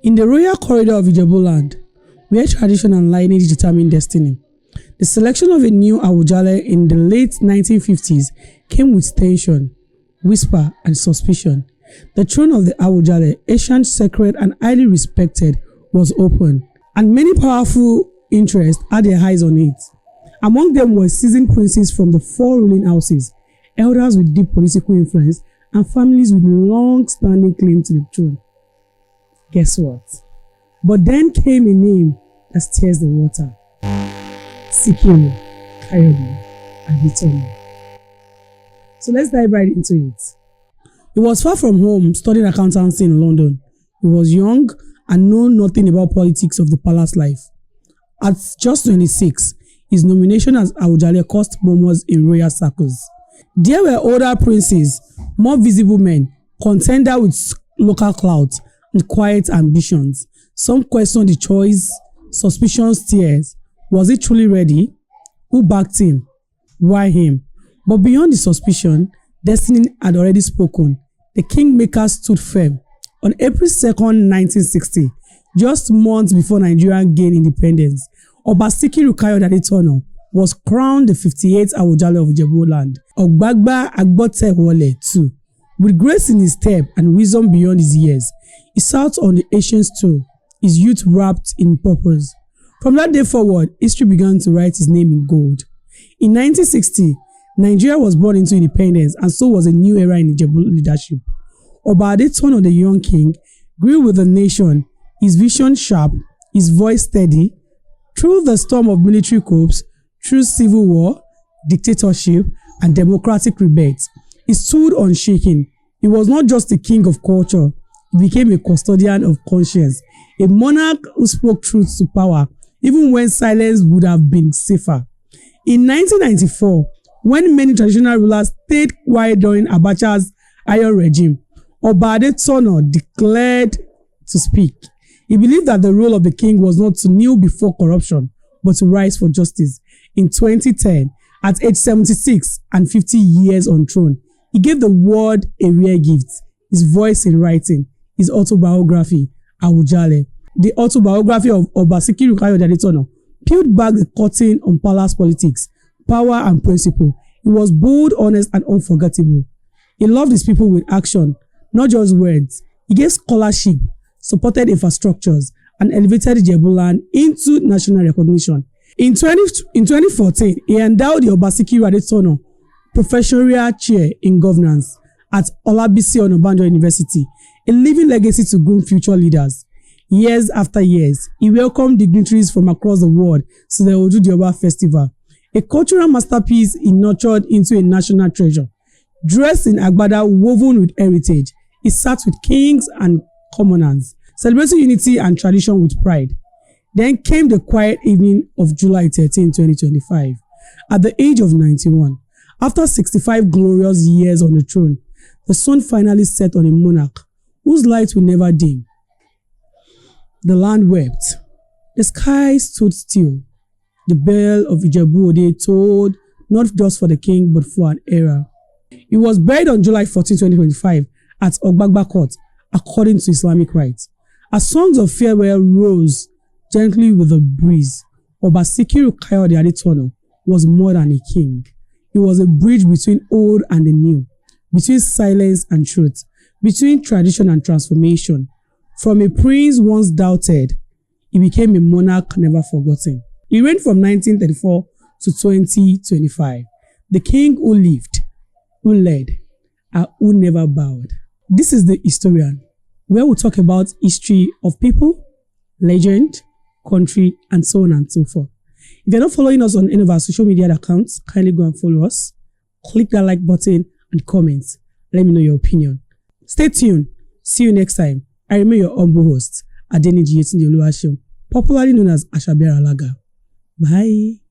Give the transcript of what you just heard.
In the royal corridor of Ijebuland, where tradition and lineage determine destiny, the selection of a new Awujale in the late 1950s came with tension, whisper, and suspicion. The throne of the Awujale, ancient, sacred, and highly respected, was open, and many powerful interests had their eyes on it. Among them were seasoned princes from the four ruling houses, elders with deep political influence, and families with long-standing claim to the throne. Guess what? But then came a name that stirs the water. Sikiru, Kayode, Adetona. So let's dive right into it. He was far from home studying accountancy in London. He was young and knew nothing about politics of the palace life. At just 26, his nomination as Awujale caused murmurs in royal circles. There were older princes, more visible men, contender with local clout and quiet ambitions. Some questioned the choice, suspicions, tears. Was he truly ready? Who backed him? Why him? But beyond the suspicion, destiny had already spoken. The kingmaker stood firm. On April 2nd, 1960, just months before Nigeria gained independence, Sikiru Kayode Adetona was crowned the 58th Awujale of Ijebuland. Ogbagba Agbotewole too. With grace in his step and wisdom beyond his years, he sat on the ancient stool, his youth wrapped in purpose. From that day forward, history began to write his name in gold. In 1960, Nigeria was born into independence, and so was a new era in Ijebu leadership. Adetona, the young king, grew with the nation, his vision sharp, his voice steady. Through the storm of military coups, through civil war, dictatorship, and democratic rebates, he stood unshaken. He was not just a king of culture, he became a custodian of conscience, a monarch who spoke truth to power, even when silence would have been safer. In 1994, when many traditional rulers stayed quiet during Abacha's iron regime, Adetona declared to speak. He believed that the role of the king was not to kneel before corruption, but to rise for justice. In 2010, at age 76 and 50 years on throne, he gave the world a rare gift, his voice in writing, his autobiography, Awujale. The autobiography of Sikiru Kayode Adetona peeled back the curtain on palace politics, power, and principle. He was bold, honest, and unforgettable. He loved his people with action, not just words. He gave scholarship, supported infrastructures, and elevated Ijebuland into national recognition. In 2014, he endowed the Sikiru Adetona Professorial Chair in Governance at Olabisi Onabanjo University, a living legacy to groom future leaders. Years after years, he welcomed dignitaries from across the world to the Awujale Festival, a cultural masterpiece he nurtured into a national treasure. Dressed in agbada woven with heritage, he sat with kings and commoners, celebrating unity and tradition with pride. Then came the quiet evening of July 13, 2025. At the age of 91, after 65 glorious years on the throne, the sun finally set on a monarch whose light will never dim. The land wept. The sky stood still. The bell of Ijebu-Ode tolled not just for the king but for an era. He was buried on July 14, 2025 at Ogbagba Court, according to Islamic rites. As songs of farewell rose gently with the breeze, Sikiru Kayode Adetona was more than a king. He was a bridge between old and the new, between silence and truth, between tradition and transformation. From a prince once doubted, he became a monarch never forgotten. He reigned from 1934 to 2025. The king who lived, who led, and who never bowed. This is The Historian, where we talk about history of people, legend, country, and so on and so forth. If you're not following us on any of our social media accounts, kindly go and follow us. Click that like button and comment. Let me know your opinion. Stay tuned. See you next time. I remain your humble host, Adeniji Yetunde Oluwaseun, popularly known as Ashabera Alaga. Bye.